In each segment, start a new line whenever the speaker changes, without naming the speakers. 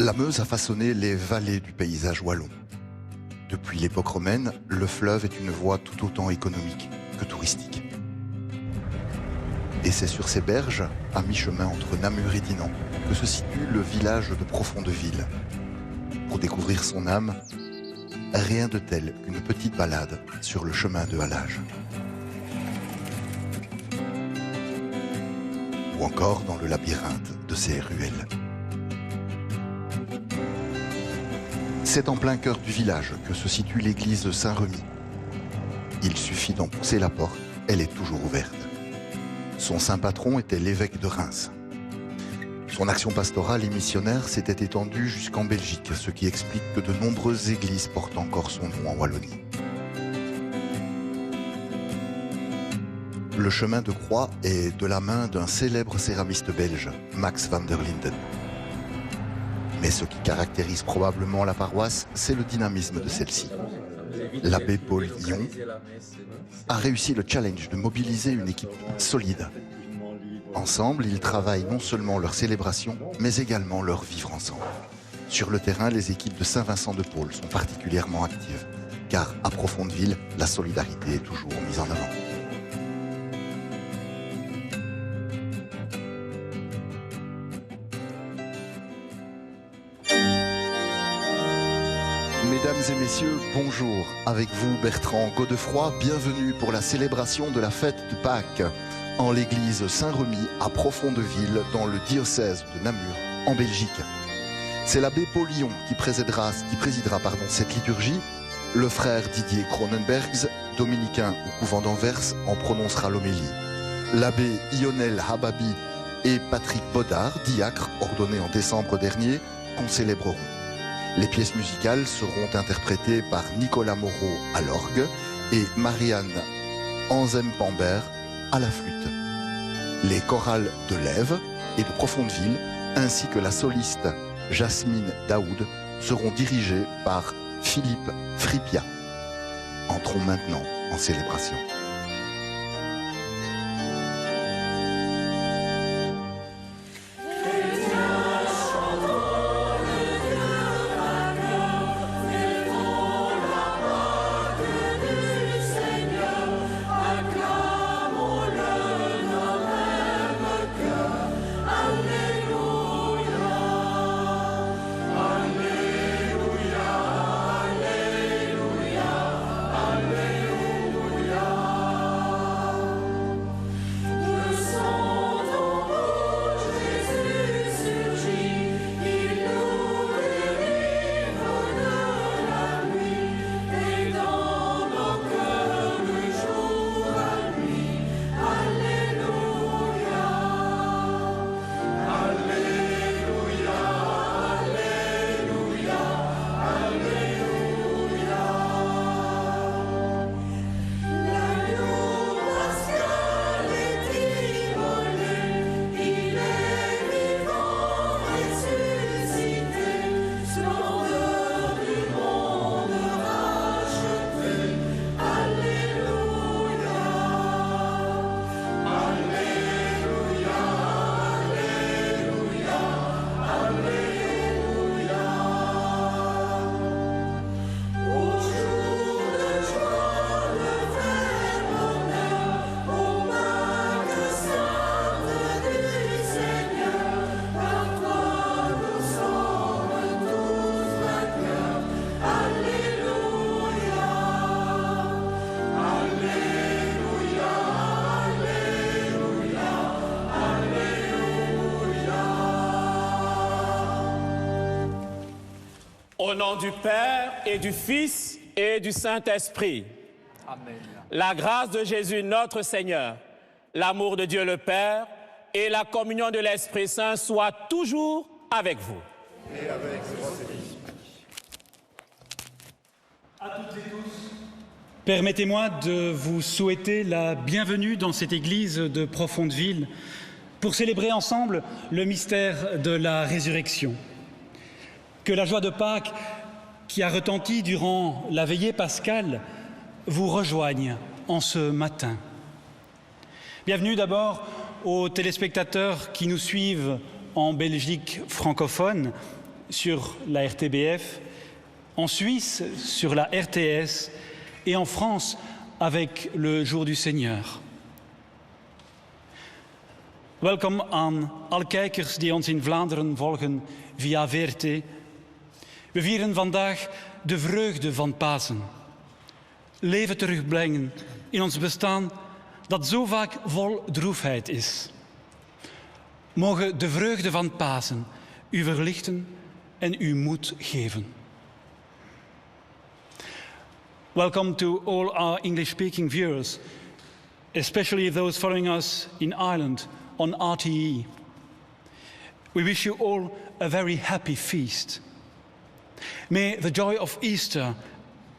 La Meuse a façonné les vallées du paysage wallon. Depuis l'époque romaine, le fleuve est une voie tout autant économique que touristique. Et c'est sur ces berges, à mi-chemin entre Namur et Dinan, que se situe le village de Profondeville. Pour découvrir son âme, rien de tel qu'une petite balade sur le chemin de halage. Ou encore dans le labyrinthe de ses ruelles. C'est en plein cœur du village que se situe l'église de Saint-Remy. Il suffit d'en pousser la porte, elle est toujours ouverte. Son saint patron était l'évêque de Reims. Son action pastorale et missionnaire s'était étendue jusqu'en Belgique, ce qui explique que de nombreuses églises portent encore son nom en Wallonie. Le chemin de croix est de la main d'un célèbre céramiste belge, Max van der Linden. Mais ce qui caractérise probablement la paroisse, c'est le dynamisme de celle-ci. L'abbé Paul Lyon a réussi le challenge de mobiliser une équipe solide. Ensemble, ils travaillent non seulement leur célébration, mais également leur vivre ensemble. Sur le terrain, les équipes de Saint-Vincent-de-Paul sont particulièrement actives, car à Profondeville, la solidarité est toujours mise en avant. Mesdames et messieurs, bonjour. Avec vous, Bertrand Godefroy, bienvenue pour la célébration de la fête de Pâques en l'église Saint-Remy à Profondeville, dans le diocèse de Namur, en Belgique. C'est l'abbé Paul Lyon qui présidera cette liturgie. Le frère Didier Cronenbergs, dominicain au couvent d'Anvers, en prononcera l'homélie. L'abbé Lionel Hababi et Patrick Baudard, diacres ordonnés en décembre dernier, concélébreront. Les pièces musicales seront interprétées par Nicolas Moreau à l'orgue et Marianne Anzem-Pambert à la flûte. Les chorales de Lèves et de Profondeville, ainsi que la soliste Jasmine Daoud, seront dirigées par Philippe Fripia. Entrons maintenant en célébration.
Au nom du Père et du Fils et du Saint-Esprit. Amen. La grâce de Jésus notre Seigneur, l'amour de Dieu le Père et la communion de l'Esprit Saint soient toujours avec vous. Et avec votre esprit.
À toutes et tous, permettez-moi de vous souhaiter la bienvenue dans cette église de Profondeville pour célébrer ensemble le mystère de la résurrection. Que la joie de Pâques qui a retenti durant la veillée pascale vous rejoigne en ce matin. Bienvenue d'abord aux téléspectateurs qui nous suivent en Belgique francophone sur la RTBF, en Suisse sur la RTS et en France avec le Jour du Seigneur. Welkom aan alle kijkers die ons in Vlaanderen volgen via VRT. We vieren vandaag de vreugde van Pasen. Leven terugbrengen in ons bestaan dat zo vaak vol droefheid is. Mogen de vreugde van Pasen u verlichten en u moed geven. Welcome to all our English-speaking viewers, especially those following us in Ireland on RTE. We wish you all a very happy feast. May the joy of Easter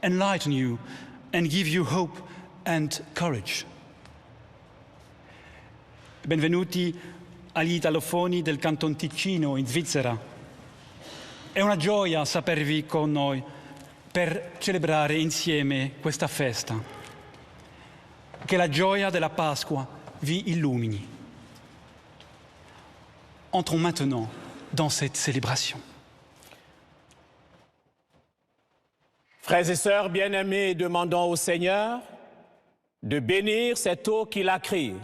enlighten you and give you hope and courage. Benvenuti agli italofoni del Canton Ticino in Svizzera. È una gioia sapervi con noi per celebrare insieme questa festa. Che la gioia della Pasqua vi illumini. Entrons maintenant dans cette célébration.
Frères et sœurs bien-aimés, demandons au Seigneur de bénir cette eau qu'il a créée.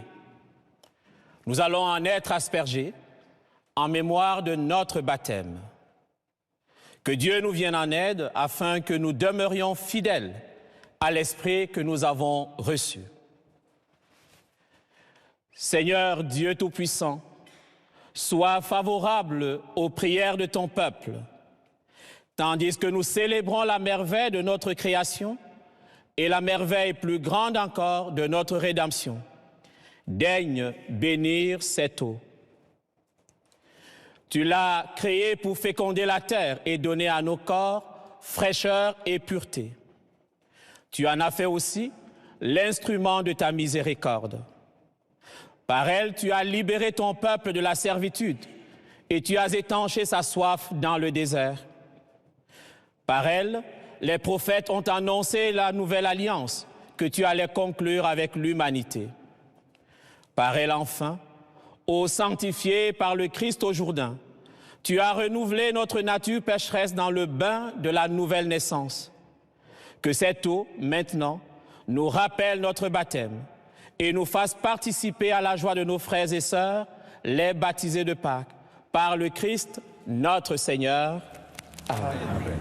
Nous allons en être aspergés en mémoire de notre baptême. Que Dieu nous vienne en aide afin que nous demeurions fidèles à l'Esprit que nous avons reçu. Seigneur Dieu Tout-Puissant, sois favorable aux prières de ton peuple, tandis que nous célébrons la merveille de notre création et la merveille plus grande encore de notre rédemption. Daigne bénir cette eau. Tu l'as créée pour féconder la terre et donner à nos corps fraîcheur et pureté. Tu en as fait aussi l'instrument de ta miséricorde. Par elle, tu as libéré ton peuple de la servitude et tu as étanché sa soif dans le désert. Par elle, les prophètes ont annoncé la nouvelle alliance que tu allais conclure avec l'humanité. Par elle, enfin, ô sanctifié par le Christ au Jourdain, tu as renouvelé notre nature pécheresse dans le bain de la nouvelle naissance. Que cette eau, maintenant, nous rappelle notre baptême et nous fasse participer à la joie de nos frères et sœurs, les baptisés de Pâques, par le Christ, notre Seigneur. Amen. Amen.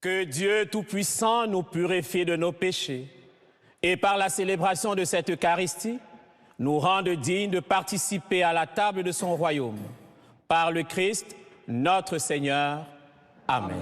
Que Dieu Tout-Puissant nous purifie de nos péchés et par la célébration de cette Eucharistie, nous rende dignes de participer à la table de son royaume. Par le Christ, notre Seigneur. Amen.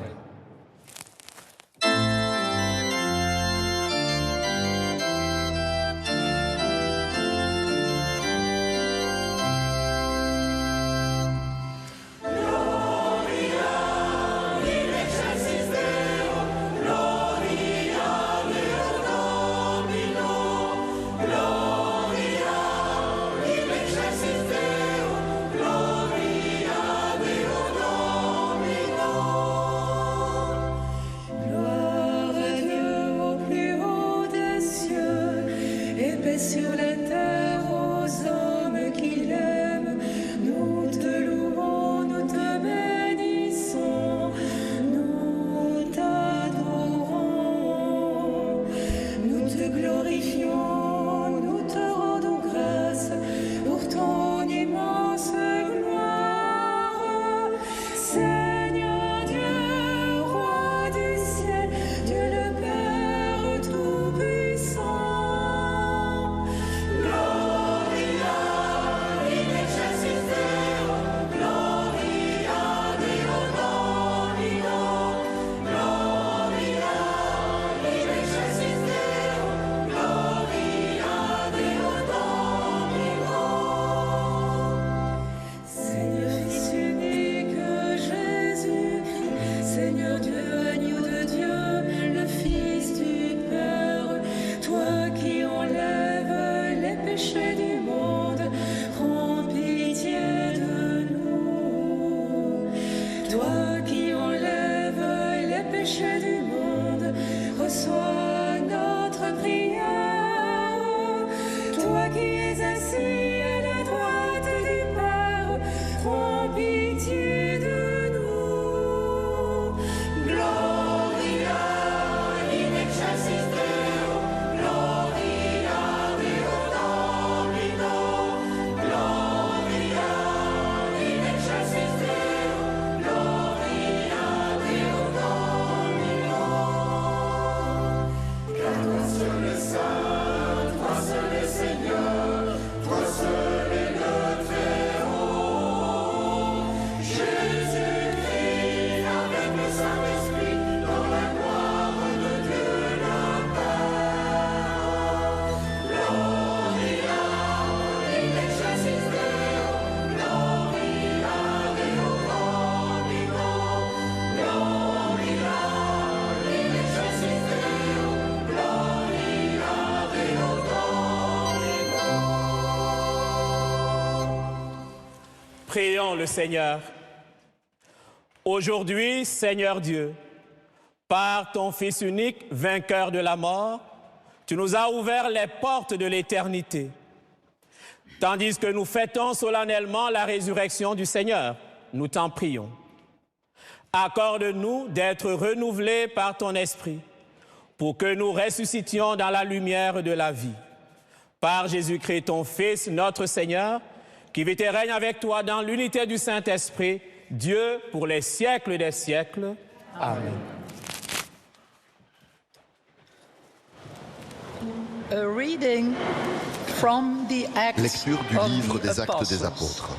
reçois notre prière. Toi qui es assis à la droite du Père, prends pitié de nous. Gloria in excelsis Deo, Gloria Deo Domino, Gloria in excelsis Deo, Gloria Deo Domino. Car toi seul est saint, toi seul est Seigneur, toi seul est le Très-Haut. Jésus-Christ avec le Saint-Esprit, dans la gloire de Dieu le Père. Gloria in excelsis Deo, Gloria Deo Domino, Gloria in excelsis Deo, Gloria Deo Domino.
Prions le Seigneur. Aujourd'hui, Seigneur Dieu, par ton Fils unique, vainqueur de la mort, tu nous as ouvert les portes de l'éternité. Tandis que nous fêtons solennellement la résurrection du Seigneur, nous t'en prions. Accorde-nous d'être renouvelés par ton Esprit, pour que nous ressuscitions dans la lumière de la vie. Par Jésus-Christ, ton Fils, notre Seigneur, qui vit et règne avec toi dans l'unité du Saint-Esprit, Dieu pour les siècles des siècles. Amen.
A reading from the Acts
Lecture du
of
livre
the
des Actes des
Apostles.
Apôtres.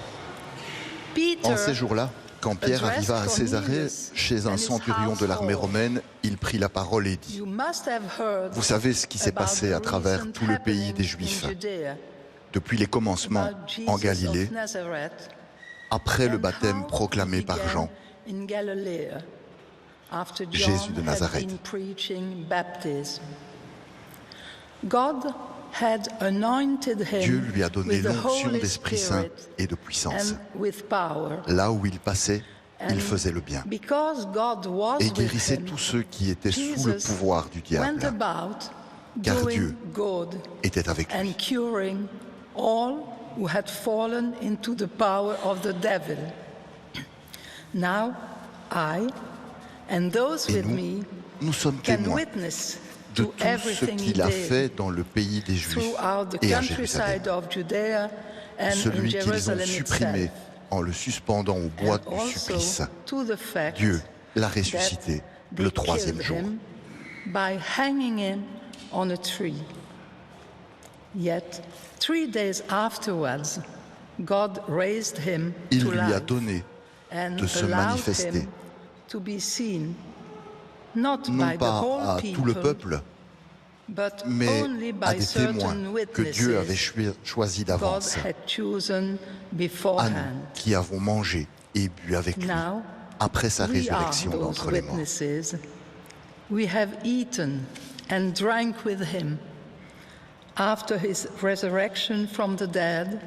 Peter,
En ces jours-là, quand Pierre arriva à Césarée, chez un centurion de l'armée romaine, il prit la parole et dit:
you must have heard
Vous savez ce qui s'est
about
passé
the
à travers
recent
tout le pays
happenings
des
in
Juifs,
Judea,
depuis les commencements
about Jesus
en
of
Galilée,
Nazareth,
après le
and
baptême
how
proclamé
he
par
began
Jean,
in Galilee, after John
Jésus de
had
Nazareth.
been preaching baptism. God had anointed him
Dieu lui a donné
with the
l'onction
Holy
d'Esprit Saint
Spirit
et de puissance.
and with power.
Là où il passait, il
And
faisait le bien
because God was
et
with
guérissait
him,
tous ceux qui étaient sous le
Jesus
pouvoir du
went
diable,
about
car
doing
Dieu
good
était avec lui.
and curing all who had fallen into the power of the devil. Now I and those
Et
with me
nous sommes
can
témoins
witness
de
to
tout ce
everything he
qu'il a
did
fait dans le pays des Juifs
throughout the
et à
countryside
Jérusalem,
of Judea and in
celui qu'ils ont
Jerusalem
supprimé
itself,
en le suspendant au bois
and
du
also
supplice.
to the fact
Dieu l'a
that
ressuscité
they
le troisième
killed
jour.
him by hanging him on a tree. Yet 3 days afterwards, God raised him
Il
to
lui a
life
donné
and
de se
allowed
manifester,
him to be seen, not
non
by the
pas
whole
à tout le
people,
peuple,
but
mais
only
à
by
des témoins
certain
que Dieu avait
witnesses
choisis
God
d'avance,
had chosen
à
beforehand.
nous qui avons mangé et bu avec lui
Now,
après sa
we are
résurrection
those
d'entre les morts.
witnesses. We have eaten and drank with him after his resurrection from the dead,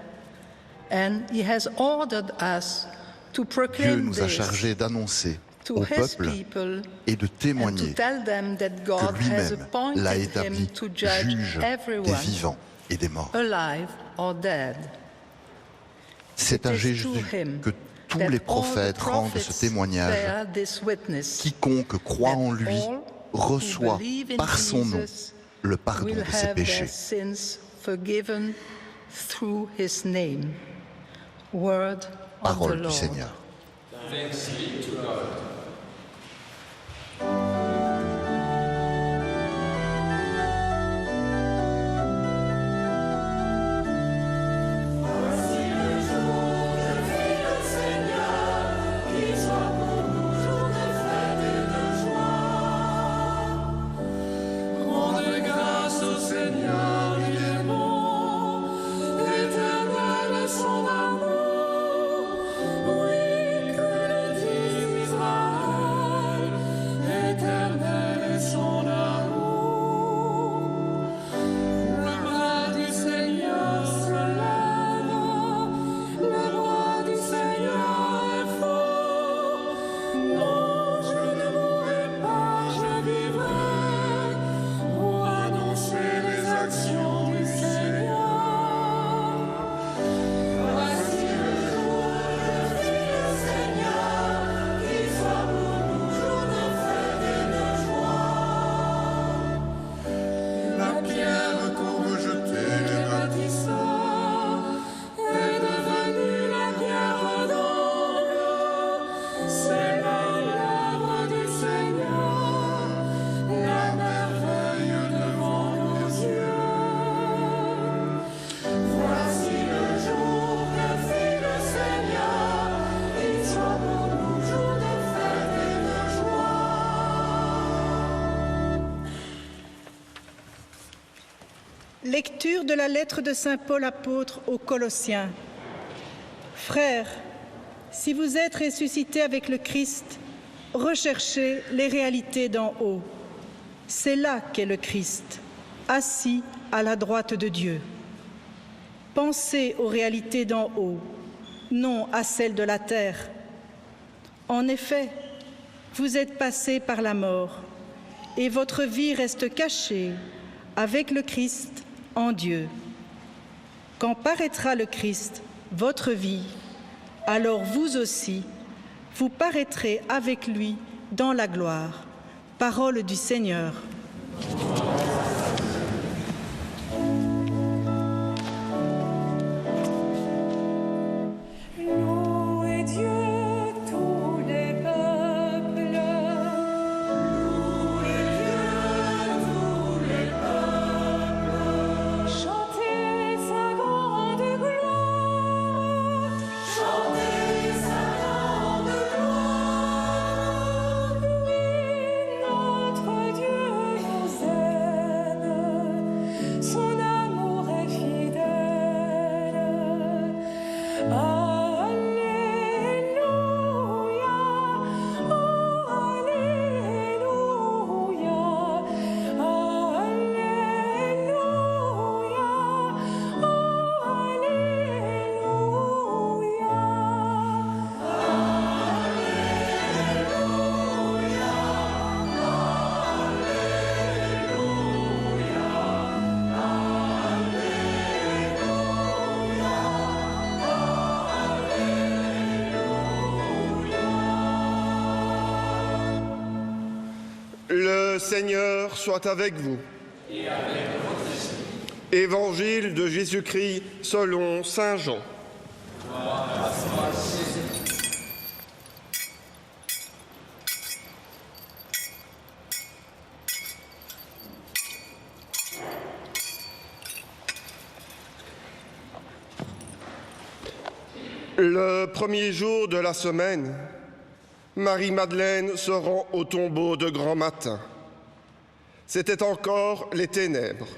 and he has ordered us to
Dieu
proclaim
nous a
this
chargés d'annoncer
to
au
his
peuple
people
et de
and to
témoigner
tell them that God
que
has
lui-même
appointed
l'a
him
établi
to judge
juge des
everyone,
vivants et des morts.
alive or dead.
C'est à
It is to
Jésus
him
que tous
that
les
all the
prophètes rendent ce
prophets
témoignage.
bear this witness,
Quiconque croit
that
en lui
all
reçoit
who believe in
par son nom
Jesus
le pardon
will
de ses
have their
péchés.
sins forgiven through his name. Word of the
Parole du
Lord.
Seigneur.
Rendez grâce au Seigneur, il est bon, éternel est son amour. Oui, que le Dieu d'Israël pierre qu'on rejetait les bâtisseurs est devenue la pierre d'angle. C'est là l'œuvre du Seigneur, la merveille devant nos yeux. Voici le jour que fit le Seigneur, qu'il soit pour nous jour de fête et de joie.
Lecture de la lettre de saint Paul apôtre aux Colossiens. Frères, si vous êtes ressuscités avec le Christ, recherchez les réalités d'en haut. C'est là qu'est le Christ, assis à la droite de Dieu. Pensez aux réalités d'en haut, non à celles de la terre. En effet, vous êtes passés par la mort, et votre vie reste cachée avec le Christ en Dieu. Quand paraîtra le Christ, votre vie, alors vous aussi, vous paraîtrez avec lui dans la gloire. Parole du Seigneur.
Louez Dieu, tous les peuples. Louez Dieu, tous les peuples. Chantez sa grande gloire. Chantez sa grande gloire. Lui, notre Dieu, nous aime. Son amour est fidèle.
Le Seigneur soit avec vous. Et avec votre esprit. Évangile de Jésus-Christ selon saint Jean. Le premier jour de la semaine, Marie-Madeleine se rend au tombeau de grand matin. C'était encore les ténèbres.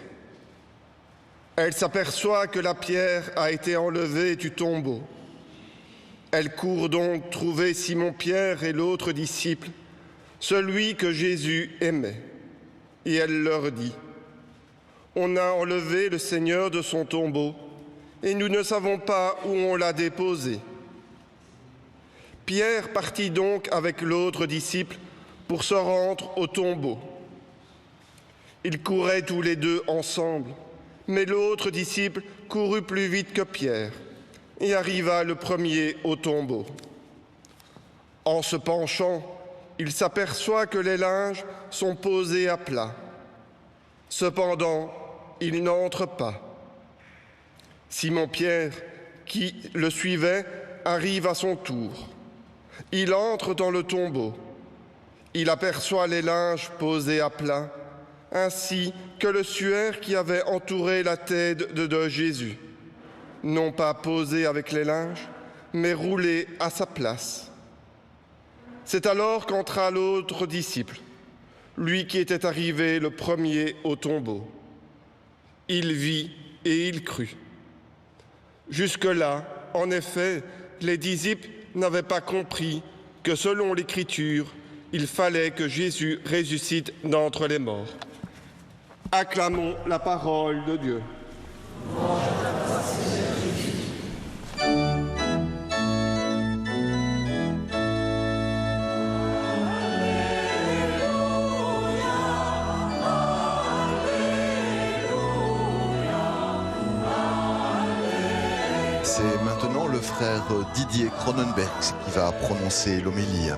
Elle s'aperçoit que la pierre a été enlevée du tombeau. Elle court donc trouver Simon-Pierre et l'autre disciple, celui que Jésus aimait. Et elle leur dit : On a enlevé le Seigneur de son tombeau, et nous ne savons pas où on l'a déposé. Pierre partit donc avec l'autre disciple pour se rendre au tombeau. Ils couraient tous les deux ensemble, mais l'autre disciple courut plus vite que Pierre et arriva le premier au tombeau. En se penchant, il s'aperçoit que les linges sont posés à plat. Cependant, il n'entre pas. Simon-Pierre, qui le suivait, arrive à son tour. Il entre dans le tombeau. Il aperçoit les linges posés à plat, ainsi que le suaire qui avait entouré la tête de Jésus, non pas posé avec les linges, mais roulé à sa place. C'est alors qu'entra l'autre disciple, lui qui était arrivé le premier au tombeau. Il vit et il crut. Jusque-là, en effet, les disciples n'avaient pas compris que selon l'Écriture, il fallait que Jésus ressuscite d'entre les morts. Acclamons la parole de Dieu.
C'est maintenant le frère Didier Cronenberg qui va prononcer l'homélie.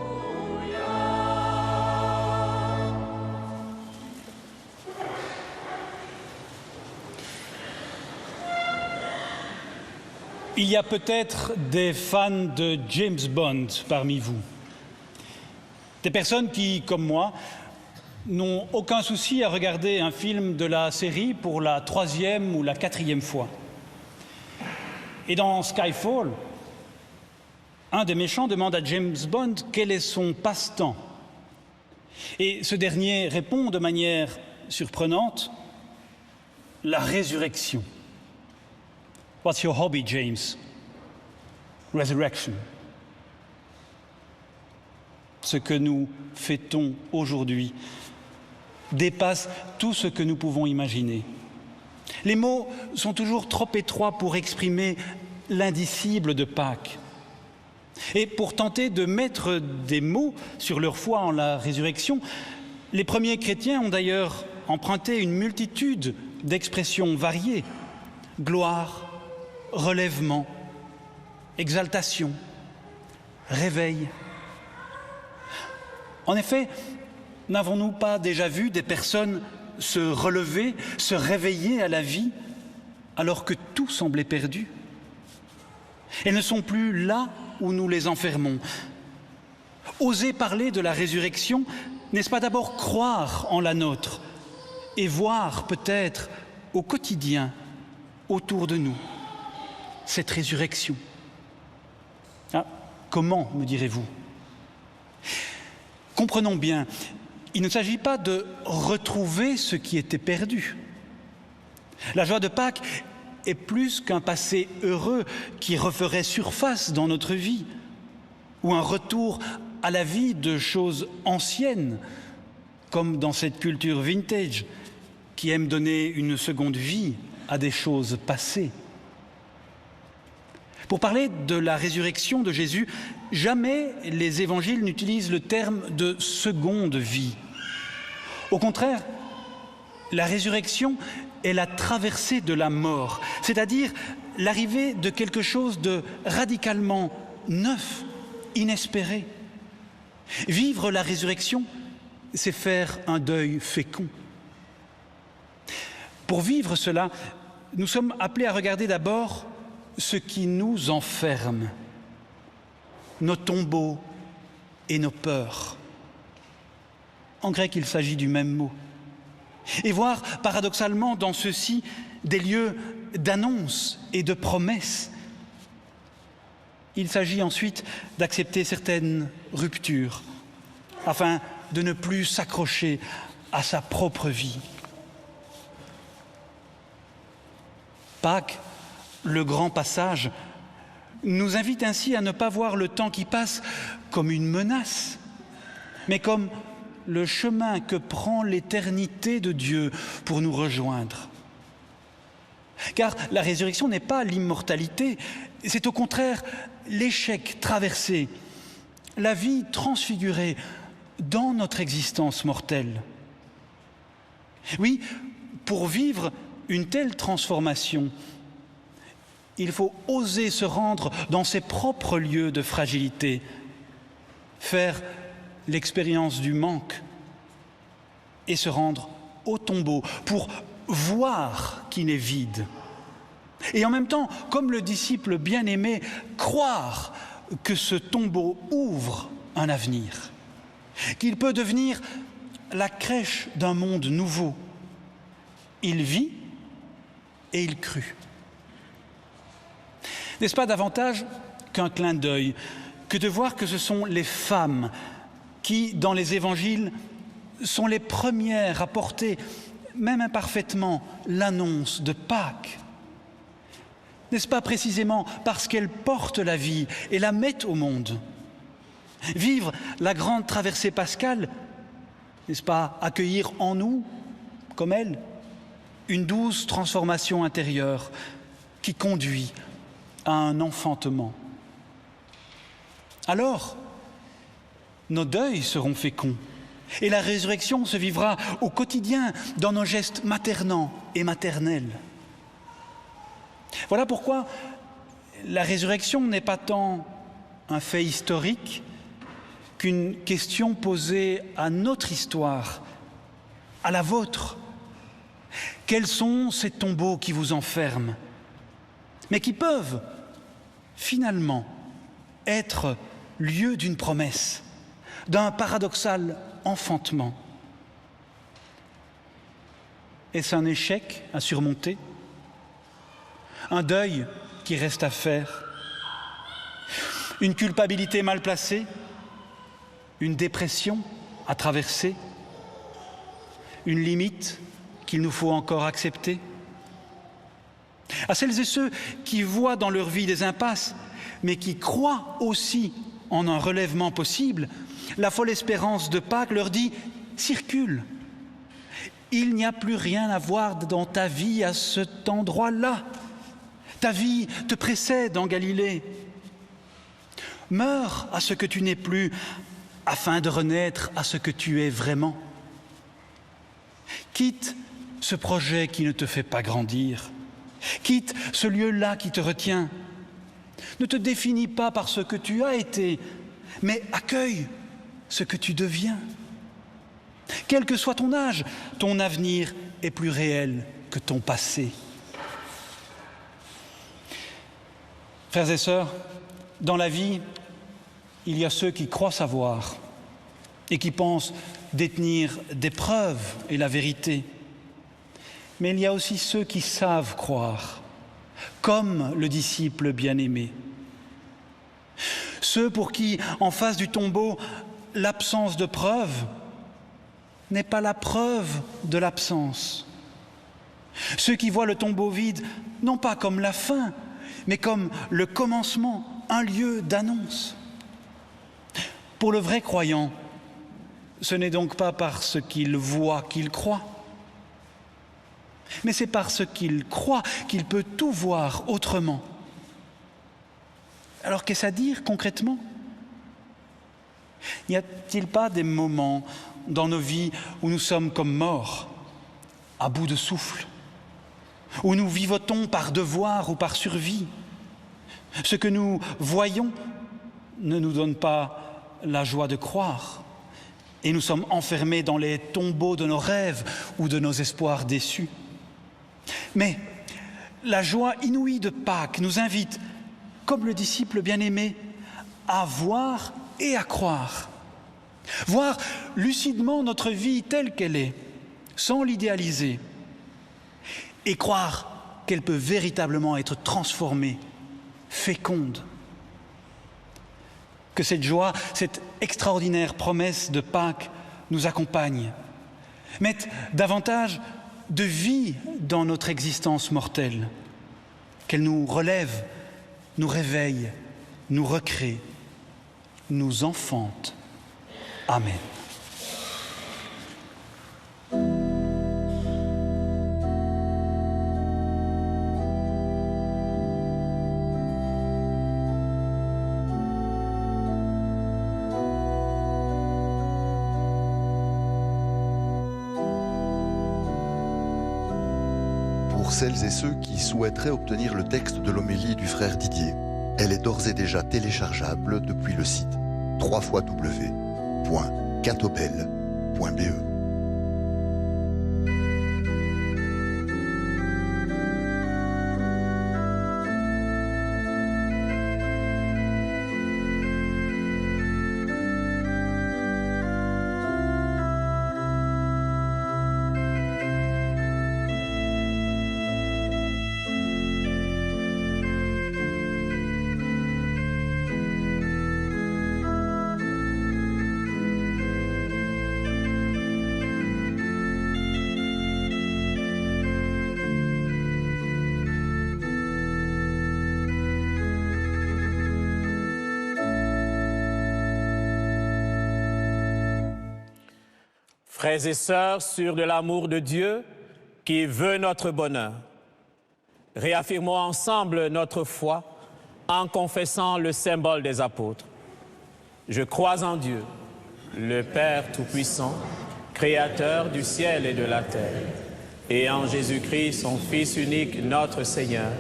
Il y a peut-être des fans de James Bond parmi vous. Des personnes qui, comme moi, n'ont aucun souci à regarder un film de la série pour la 3e ou la 4e fois. Et dans Skyfall, un des méchants demande à James Bond quel est son passe-temps. Et ce dernier répond de manière surprenante, la résurrection. What's your hobby, James? Resurrection. Ce que nous fêtons aujourd'hui dépasse tout ce que nous pouvons imaginer. Les mots sont toujours trop étroits pour exprimer l'indicible de Pâques. Et pour tenter de mettre des mots sur leur foi en la résurrection, les premiers chrétiens ont d'ailleurs emprunté une multitude d'expressions variées. Gloire, relèvement, exaltation, réveil. En effet, n'avons-nous pas déjà vu des personnes se relever, se réveiller à la vie, alors que tout semblait perdu? Elles ne sont plus là où nous les enfermons. Oser parler de la résurrection, n'est-ce pas d'abord croire en la nôtre et voir peut-être au quotidien, autour de nous, cette résurrection? Ah, comment, me direz-vous? Comprenons bien, il ne s'agit pas de retrouver ce qui était perdu. La joie de Pâques est plus qu'un passé heureux qui referait surface dans notre vie, ou un retour à la vie de choses anciennes, comme dans cette culture vintage, qui aime donner une seconde vie à des choses passées. Pour parler de la résurrection de Jésus, jamais les évangiles n'utilisent le terme de seconde vie. Au contraire, la résurrection est la traversée de la mort, c'est-à-dire l'arrivée de quelque chose de radicalement neuf, inespéré. Vivre la résurrection, c'est faire un deuil fécond. Pour vivre cela, nous sommes appelés à regarder d'abord ce qui nous enferme, nos tombeaux et nos peurs. En grec, il s'agit du même mot. Et voir paradoxalement dans ceux-ci des lieux d'annonce et de promesses. Il s'agit ensuite d'accepter certaines ruptures afin de ne plus s'accrocher à sa propre vie. Pâques, le grand passage, nous invite ainsi à ne pas voir le temps qui passe comme une menace, mais comme le chemin que prend l'éternité de Dieu pour nous rejoindre. Car la résurrection n'est pas l'immortalité, c'est au contraire l'échec traversé, la vie transfigurée dans notre existence mortelle. Oui, pour vivre une telle transformation, il faut oser se rendre dans ses propres lieux de fragilité, faire l'expérience du manque et se rendre au tombeau pour voir qu'il est vide. Et en même temps, comme le disciple bien-aimé, croire que ce tombeau ouvre un avenir, qu'il peut devenir la crèche d'un monde nouveau. Il vit et il crut. N'est-ce pas davantage qu'un clin d'œil que de voir que ce sont les femmes qui, dans les évangiles, sont les premières à porter, même imparfaitement, l'annonce de Pâques? N'est-ce pas précisément parce qu'elles portent la vie et la mettent au monde? Vivre la grande traversée pascale, n'est-ce pas accueillir en nous, comme elles, une douce transformation intérieure qui conduit à un enfantement? Alors, nos deuils seront féconds et la résurrection se vivra au quotidien dans nos gestes maternants et maternels. Voilà pourquoi la résurrection n'est pas tant un fait historique qu'une question posée à notre histoire, à la vôtre. Quels sont ces tombeaux qui vous enferment, mais qui peuvent, finalement être lieu d'une promesse, d'un paradoxal enfantement? Est-ce un échec à surmonter? Un deuil qui reste à faire? Une culpabilité mal placée? Une dépression à traverser? Une limite qu'il nous faut encore accepter? À celles et ceux qui voient dans leur vie des impasses, mais qui croient aussi en un relèvement possible, la folle espérance de Pâques leur dit « circule ». Il n'y a plus rien à voir dans ta vie à cet endroit-là. Ta vie te précède en Galilée. Meurs à ce que tu n'es plus, afin de renaître à ce que tu es vraiment. Quitte ce projet qui ne te fait pas grandir. Quitte ce lieu-là qui te retient. Ne te définis pas par ce que tu as été, mais accueille ce que tu deviens. Quel que soit ton âge, ton avenir est plus réel que ton passé. Frères et sœurs, dans la vie, il y a ceux qui croient savoir et qui pensent détenir des preuves et la vérité. Mais il y a aussi ceux qui savent croire, comme le disciple bien-aimé. Ceux pour qui, en face du tombeau, l'absence de preuve n'est pas la preuve de l'absence. Ceux qui voient le tombeau vide, non pas comme la fin, mais comme le commencement, un lieu d'annonce. Pour le vrai croyant, ce n'est donc pas parce qu'il voit qu'il croit, mais c'est parce qu'il croit qu'il peut tout voir autrement. Alors qu'est-ce à dire concrètement? N'y a-t-il pas des moments dans nos vies où nous sommes comme morts, à bout de souffle, où nous vivotons par devoir ou par survie? Ce que nous voyons ne nous donne pas la joie de croire, et nous sommes enfermés dans les tombeaux de nos rêves ou de nos espoirs déçus. Mais la joie inouïe de Pâques nous invite, comme le disciple bien-aimé, à voir et à croire. Voir lucidement notre vie telle qu'elle est, sans l'idéaliser, et croire qu'elle peut véritablement être transformée, féconde. Que cette joie, cette extraordinaire promesse de Pâques nous accompagne, mette davantage de vie dans notre existence mortelle, qu'elle nous relève, nous réveille, nous recrée, nous enfante. Amen.
Pour celles et ceux qui souhaiteraient obtenir le texte de l'homélie du frère Didier, elle est d'ores et déjà téléchargeable depuis le site www.catobel.be.
Frères et sœurs, sûrs de l'amour de Dieu qui veut notre bonheur, réaffirmons ensemble notre foi en confessant le symbole des apôtres. Je crois en Dieu, le Père Tout-Puissant, Créateur du ciel et de la terre, et en Jésus-Christ, son Fils unique, notre Seigneur,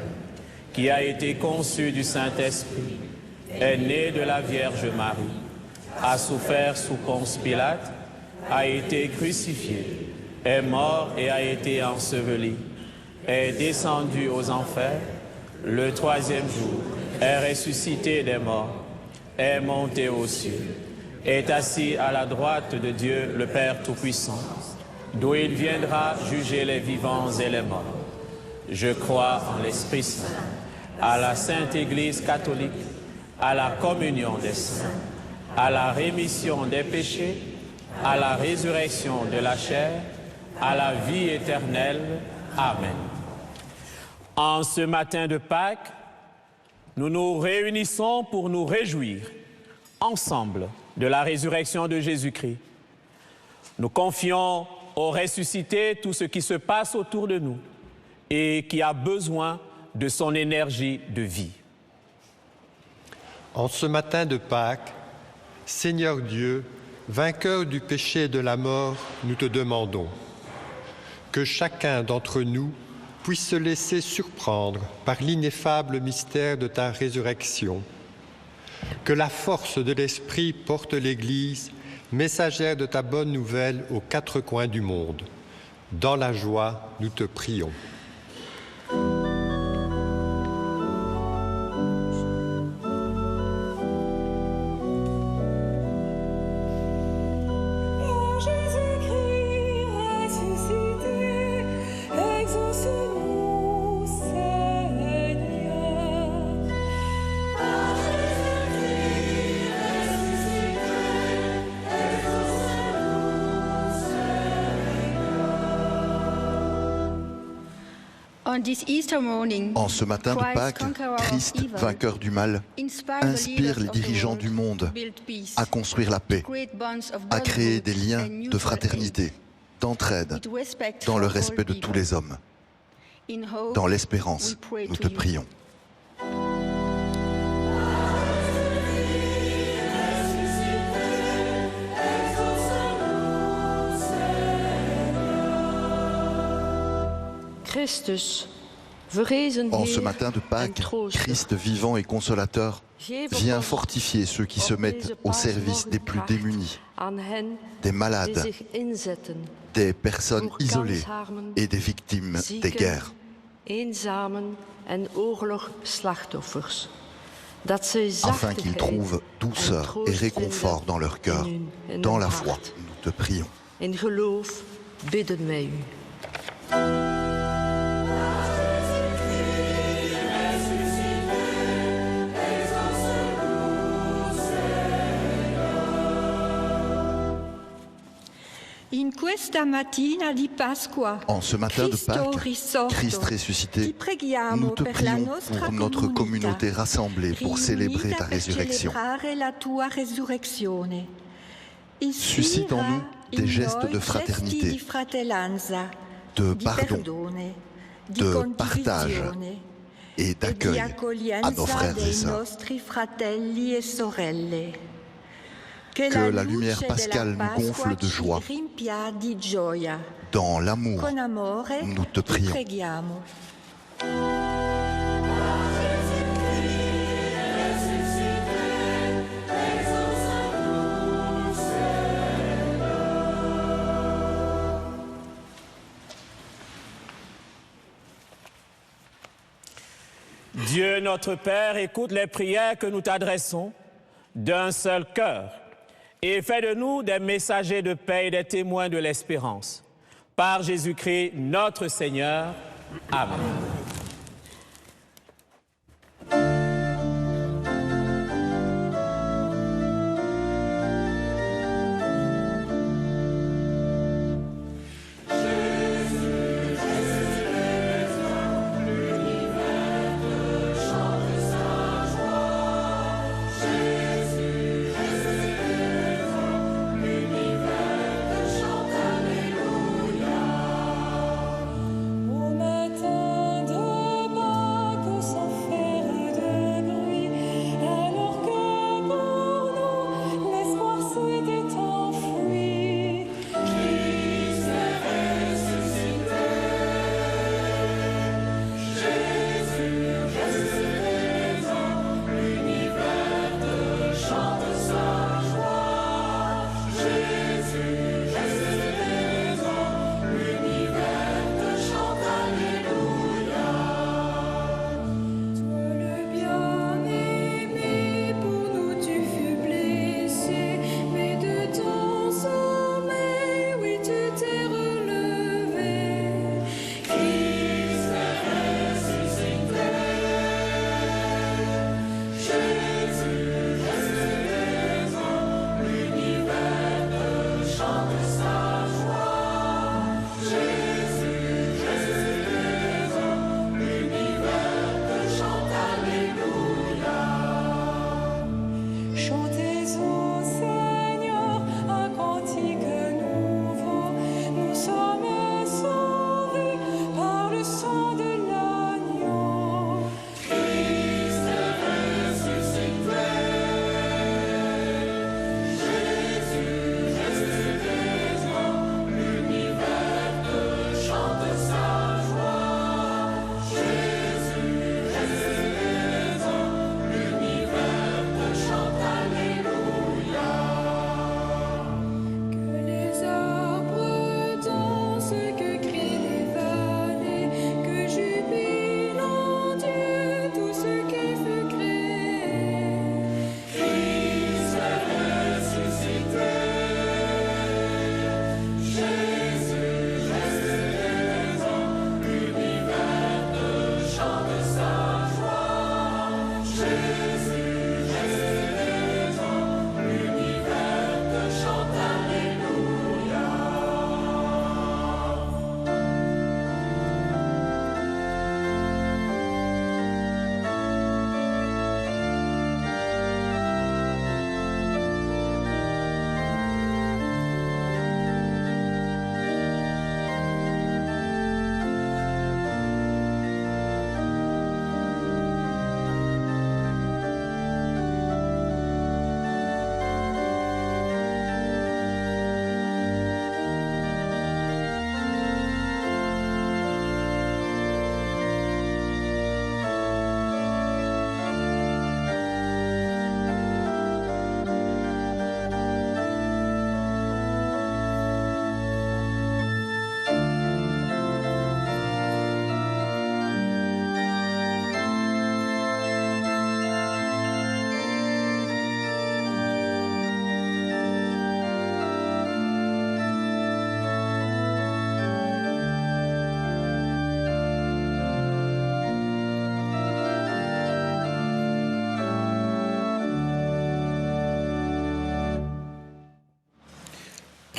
qui a été conçu du Saint-Esprit, est né de la Vierge Marie, a souffert sous Ponce Pilate, a été crucifié, est mort et a été enseveli, est descendu aux enfers, le troisième jour, est ressuscité des morts, est monté aux cieux, est assis à la droite de Dieu le Père Tout-Puissant, d'où il viendra juger les vivants et les morts. Je crois en l'Esprit Saint, à la Sainte Église catholique, à la communion des saints, à la rémission des péchés, à la résurrection de la chair, à la vie éternelle. Amen. En ce matin de Pâques, nous nous réunissons pour nous réjouir ensemble de la résurrection de Jésus-Christ. Nous confions au ressuscité tout ce qui se passe autour de nous et qui a besoin de son énergie de vie.
En ce matin de Pâques, Seigneur Dieu, vainqueur du péché et de la mort, nous te demandons que chacun d'entre nous puisse se laisser surprendre par l'ineffable mystère de ta résurrection. Que la force de l'Esprit porte l'Église, messagère de ta bonne nouvelle aux quatre coins du monde. Dans la joie, nous te prions.
En ce matin de Pâques, Christ, vainqueur du mal, inspire les dirigeants du monde à construire la paix, à créer des liens de fraternité, d'entraide, dans le respect de tous les hommes. Dans l'espérance, nous te prions. En ce matin de Pâques, Christ vivant et consolateur vient fortifier ceux qui se mettent au service des plus démunis, des malades, des personnes isolées et des victimes des guerres. Afin qu'ils trouvent douceur et réconfort dans leur cœur, dans la foi, nous te prions. En ce matin de Pâques, Christ ressuscité, nous te prions pour notre communauté rassemblée pour célébrer ta résurrection. Suscite en nous des gestes de fraternité, de pardon, de partage et d'accueil à nos frères et sœurs. Que la lumière pascale nous gonfle de joie. Dans l'amour, nous te prions.
Dieu notre Père, écoute les prières que nous t'adressons d'un seul cœur et fais de nous des messagers de paix et des témoins de l'espérance. Par Jésus-Christ, notre Seigneur. Amen.
Au matin de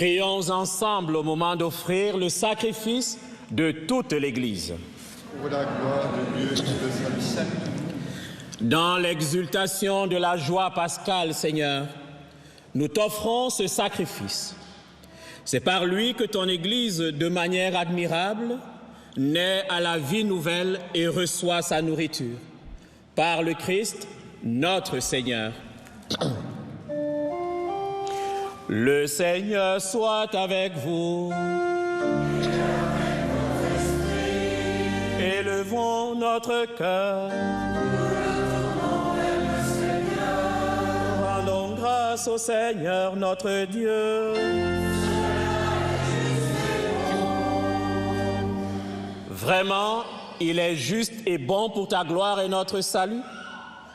Prions ensemble au moment d'offrir le sacrifice de toute l'Église.
Pour la gloire de Dieu qui le salue.
Dans l'exultation de la joie pascale, Seigneur, nous t'offrons ce sacrifice. C'est par lui que ton Église, de manière admirable, naît à la vie nouvelle et reçoit sa nourriture. Par le Christ, notre Seigneur. Le Seigneur soit avec vous. Élevons notre cœur. Rendons grâce au Seigneur notre Dieu. Vraiment, il est juste et bon pour ta gloire et notre salut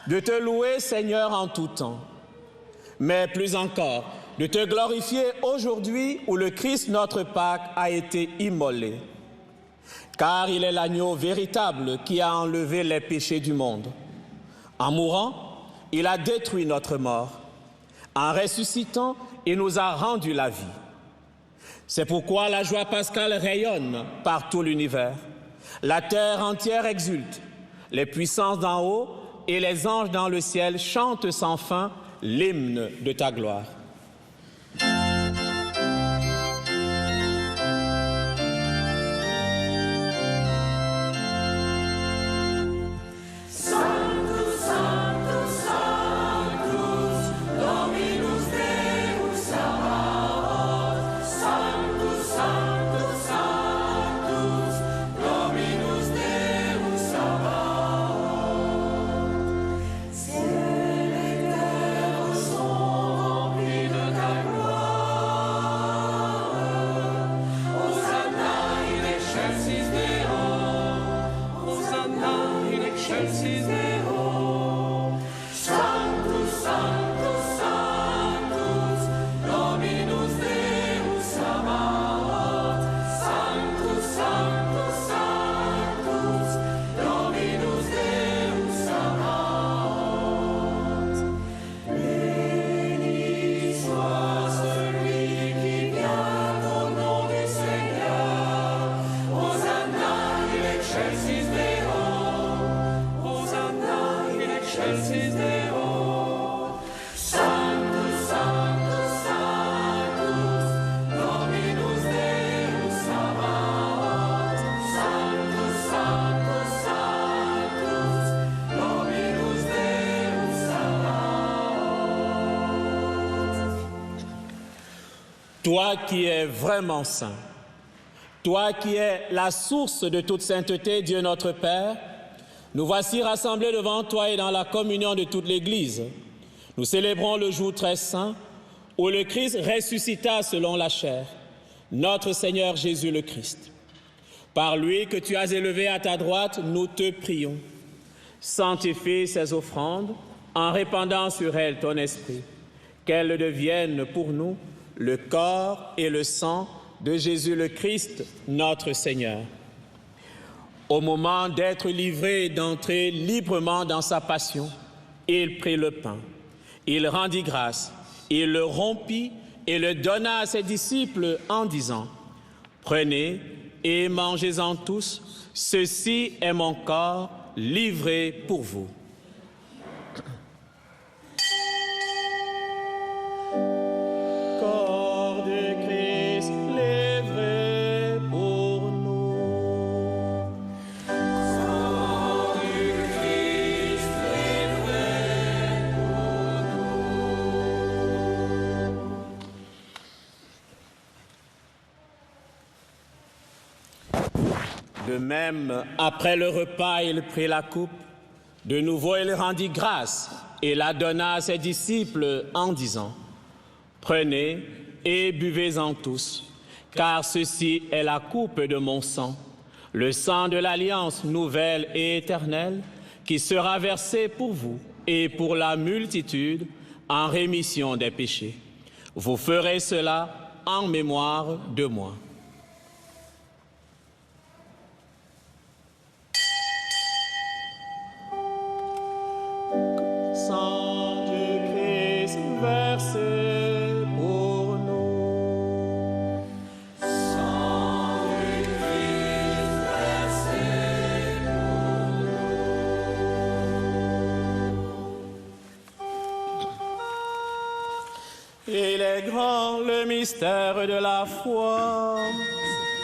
de te louer, Seigneur, en tout temps. Mais plus encore, de te glorifier aujourd'hui où le Christ, notre Pâque, a été immolé. Car il est l'agneau véritable qui a enlevé les péchés du monde. En mourant, il a détruit notre mort. En ressuscitant, il nous a rendu la vie. C'est pourquoi la joie pascale rayonne par tout l'univers. La terre entière exulte. Les puissances d'en haut et les anges dans le ciel chantent sans fin l'hymne de ta gloire. Toi qui es vraiment saint, toi qui es la source de toute sainteté, Dieu notre Père, nous voici rassemblés devant toi et dans la communion de toute l'Église. Nous célébrons le jour très saint où le Christ ressuscita selon la chair, notre Seigneur Jésus le Christ. Par lui que tu as élevé à ta droite, nous te prions. Sanctifie ces offrandes en répandant sur elles ton esprit, qu'elles deviennent pour nous le corps et le sang de Jésus le Christ, notre Seigneur. Au moment d'être livré et d'entrer librement dans sa passion, il prit le pain, il rendit grâce, il le rompit et le donna à ses disciples en disant : « Prenez et mangez-en tous, ceci est mon corps livré pour vous. » De même, après le repas, il prit la coupe. De nouveau, il rendit grâce et la donna à ses disciples en disant : « Prenez et buvez-en tous, car ceci est la coupe de mon sang, le sang de l'alliance nouvelle et éternelle, qui sera versé pour vous et pour la multitude en rémission des péchés. Vous ferez cela en mémoire de moi. » Sang du Christ versé pour nous. Il est grand le mystère de la foi.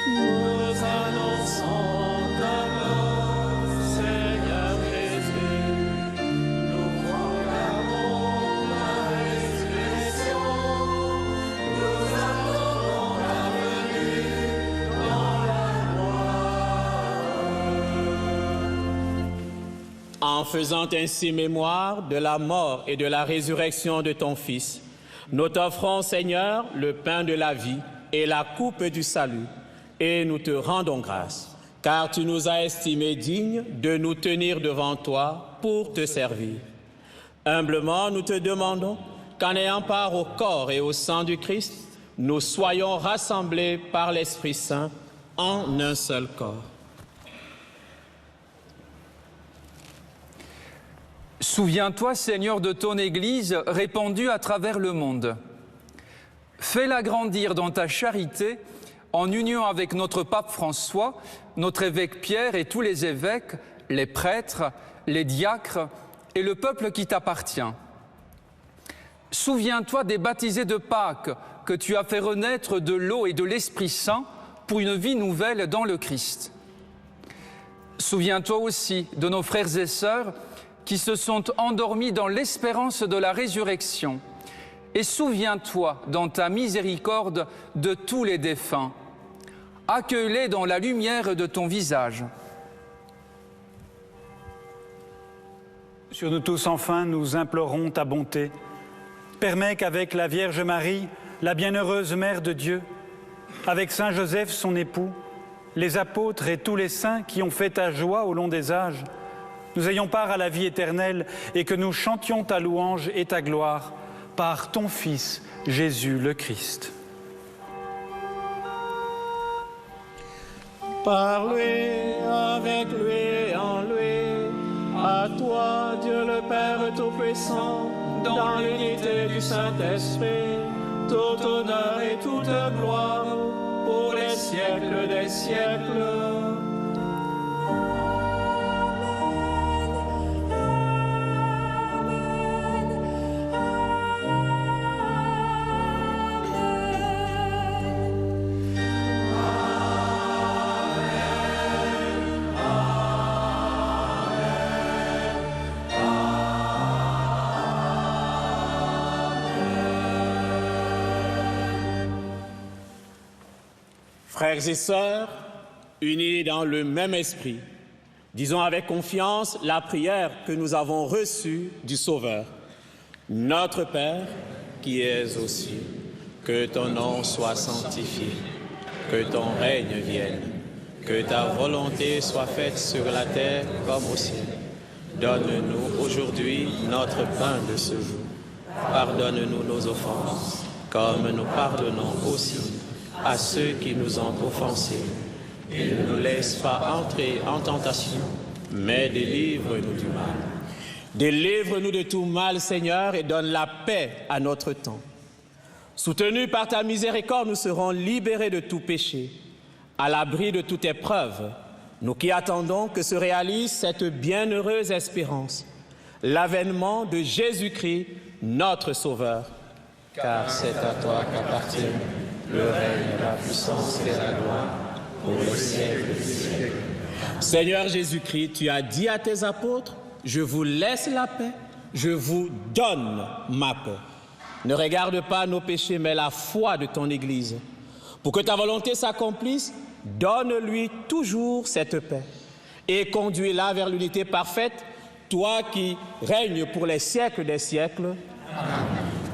Nous annonçons ta mort, Seigneur Jésus. Nous proclamons la résurrection. Nous attendons ta venue dans la gloire. En faisant ainsi mémoire de la mort et de la résurrection de ton Fils, nous t'offrons, Seigneur, le pain de la vie et la coupe du salut, et nous te rendons grâce, car tu nous as estimés dignes de nous tenir devant toi pour te servir. Humblement, nous te demandons qu'en ayant part au corps et au sang du Christ, nous soyons rassemblés par l'Esprit Saint en un seul corps.
Souviens-toi, Seigneur, de ton Église répandue à travers le monde. Fais-la grandir dans ta charité, en union avec notre pape François, notre évêque Pierre et tous les évêques, les prêtres, les diacres et le peuple qui t'appartient. Souviens-toi des baptisés de Pâques que tu as fait renaître de l'eau et de l'Esprit Saint pour une vie nouvelle dans le Christ. Souviens-toi aussi de nos frères et sœurs qui se sont endormis dans l'espérance de la résurrection. Et souviens-toi, dans ta miséricorde, de tous les défunts. Accueille-les dans la lumière de ton visage.
Sur nous tous, enfin, nous implorons ta bonté. Permets qu'avec la Vierge Marie, la bienheureuse Mère de Dieu, avec Saint Joseph, son époux, les apôtres et tous les saints qui ont fait ta joie au long des âges, nous ayons part à la vie éternelle et que nous chantions ta louange et ta gloire par ton Fils, Jésus le Christ.
Par lui, avec lui et en lui, à toi, Dieu le Père Tout-Puissant, dans l'unité du Saint-Esprit, tout honneur et toute gloire pour les siècles des siècles. Frères et sœurs, unis dans le même esprit, disons avec confiance la prière que nous avons reçue du Sauveur. Notre Père, qui es aux cieux, que ton nom soit sanctifié, que ton règne vienne, que ta volonté soit faite sur la terre comme au ciel. Donne-nous aujourd'hui notre pain de ce jour. Pardonne-nous nos offenses, comme nous pardonnons aussi à ceux qui nous ont offensés. Et ne nous laisse pas entrer en tentation, mais délivre-nous du mal. Délivre-nous de tout mal, Seigneur, et donne la paix à notre temps. Soutenus par ta miséricorde, nous serons libérés de tout péché, à l'abri de toute épreuve, nous qui attendons que se réalise cette bienheureuse espérance, l'avènement de Jésus-Christ, notre Sauveur. Car c'est à toi qu'appartient le règne, la puissance et la gloire pour les siècles des siècles. Seigneur Jésus-Christ, tu as dit à tes apôtres, je vous laisse la paix, je vous donne ma paix. Ne regarde pas nos péchés, mais la foi de ton Église. Pour que ta volonté s'accomplisse, donne-lui toujours cette paix et conduis-la vers l'unité parfaite, toi qui règnes pour les siècles des siècles. Amen.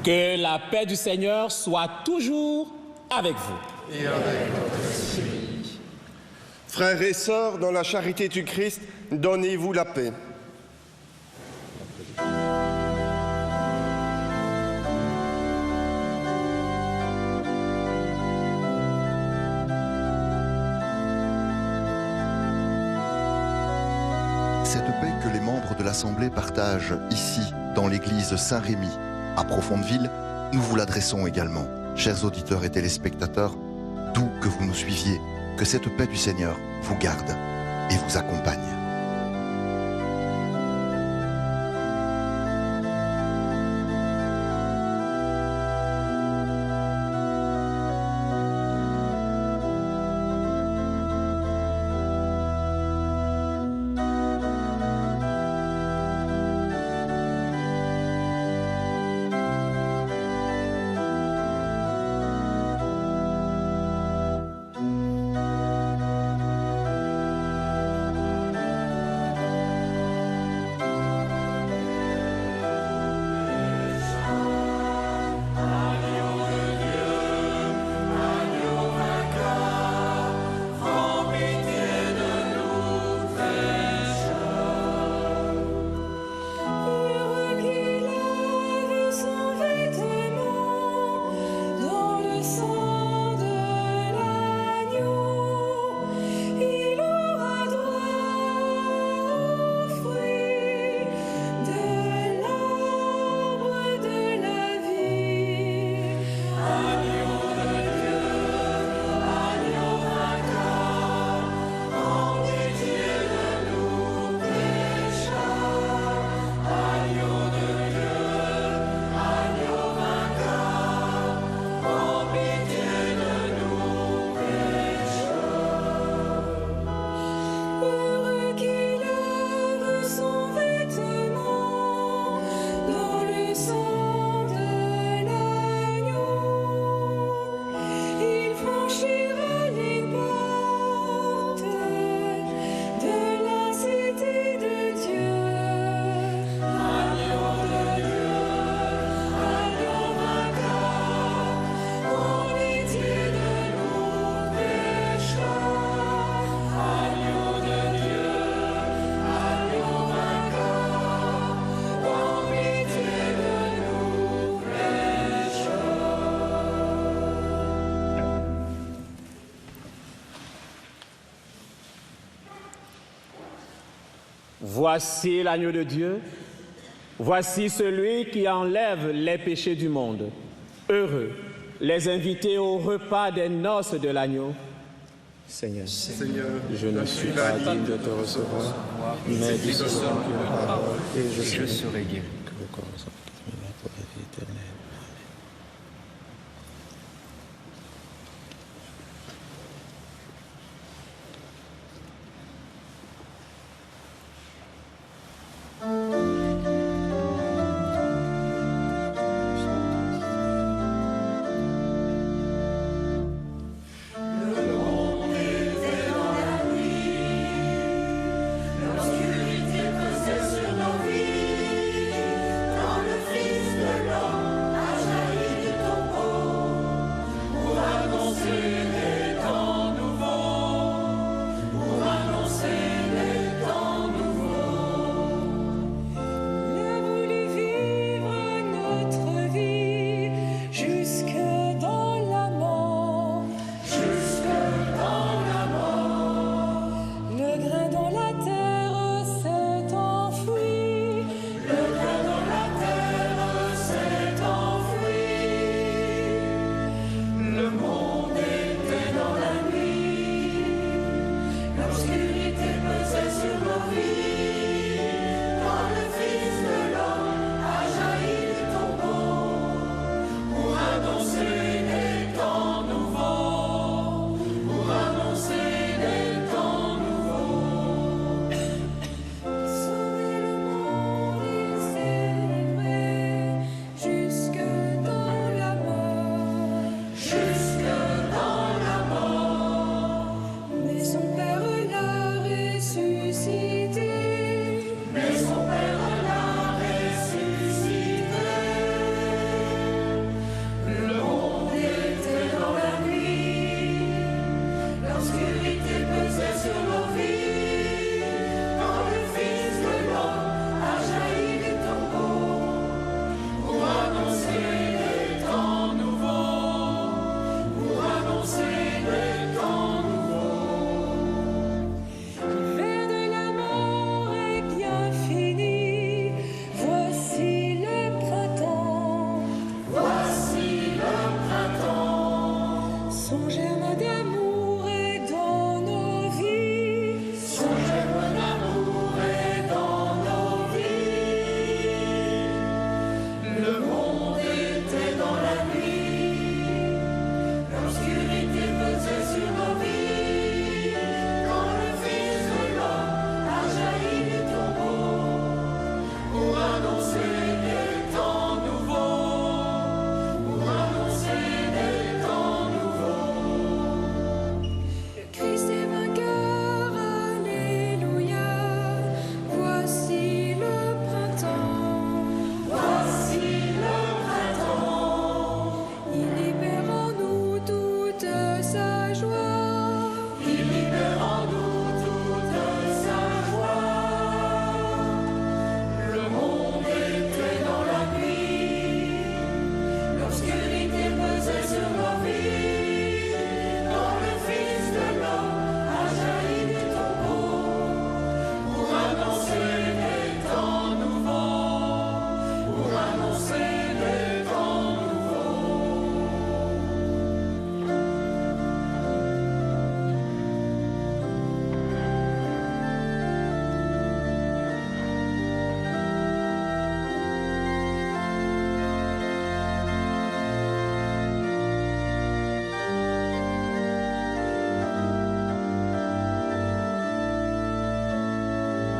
Que la paix du Seigneur soit toujours avec vous.
Et avec votre esprit. Frères et sœurs, dans la charité du Christ, donnez-vous la paix.
Cette paix que les membres de l'Assemblée partagent ici, dans l'église Saint-Rémy, à Profondeville, nous vous l'adressons également. Chers auditeurs et téléspectateurs, d'où que vous nous suiviez, que cette paix du Seigneur vous garde et vous accompagne.
Voici l'agneau de Dieu. Voici celui qui enlève les péchés du monde. Heureux les invités au repas des noces de l'agneau. Seigneur, je ne suis pas digne de te recevoir, mais dis seulement une parole et je serai guéri.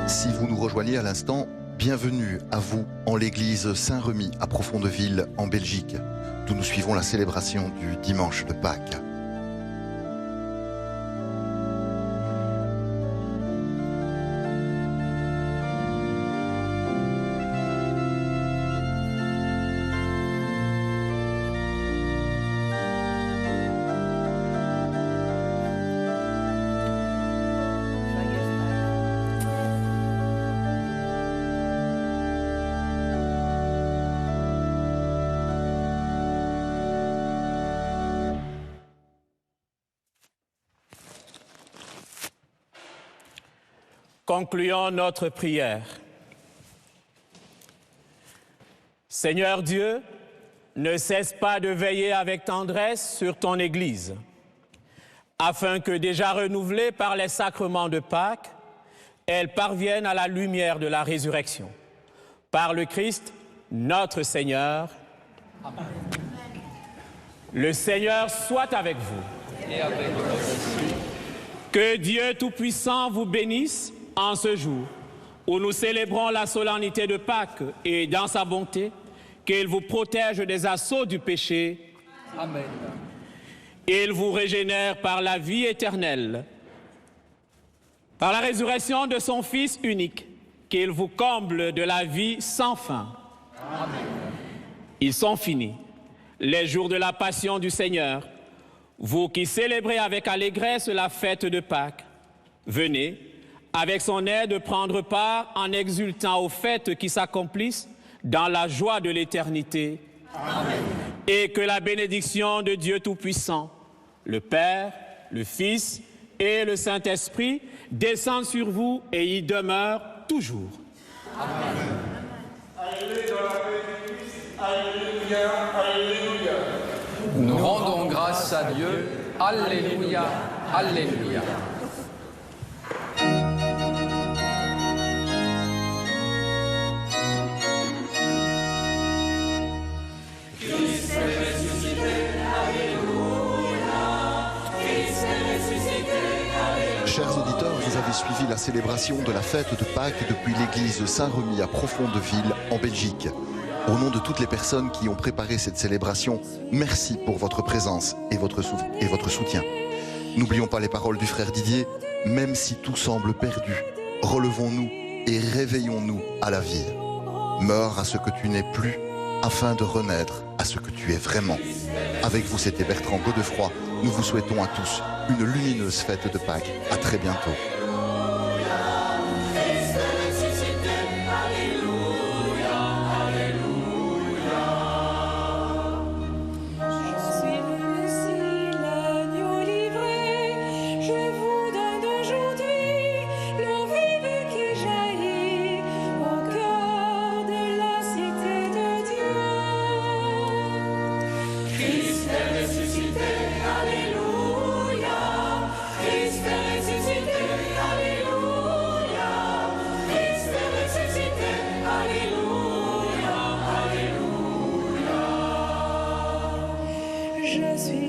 Si vous nous rejoignez à l'instant, bienvenue à vous en l'église Saint-Remy à Profondeville en Belgique, d'où nous suivons la célébration du dimanche de Pâques.
Concluons notre prière. Seigneur Dieu, ne cesse pas de veiller avec tendresse sur ton Église, afin que, déjà renouvelée par les sacrements de Pâques, elle parvienne à la lumière de la résurrection. Par le Christ, notre Seigneur. Amen. Le Seigneur soit avec vous.
Et avec vous aussi.
Que Dieu Tout-Puissant vous bénisse en ce jour où nous célébrons la solennité de Pâques et dans sa bonté, qu'il vous protège des assauts du péché.
Amen.
Il vous régénère par la vie éternelle, par la résurrection de son Fils unique, qu'il vous comble de la vie sans fin.
Amen.
Ils sont finis, les jours de la passion du Seigneur. Vous qui célébrez avec allégresse la fête de Pâques, venez, avec son aide, prendre part en exultant aux fêtes qui s'accomplissent dans la joie de l'éternité. Amen. Et que la bénédiction de Dieu Tout-Puissant, le Père, le Fils et le Saint-Esprit descendent sur vous et y demeurent toujours.
Amen.
Alléluia, alléluia.
Nous rendons grâce à Dieu. Alléluia, alléluia.
Chers auditeurs, vous avez suivi la célébration de la fête de Pâques depuis l'église Saint-Remy à Profondeville, en Belgique. Au nom de toutes les personnes qui ont préparé cette célébration, merci pour votre présence et votre soutien. N'oublions pas les paroles du frère Didier, même si tout semble perdu, relevons-nous et réveillons-nous à la vie. Meurs à ce que tu n'es plus, afin de renaître à ce que tu es vraiment. Avec vous, c'était Bertrand Godefroy. Nous vous souhaitons à tous une lumineuse fête de Pâques. À très bientôt.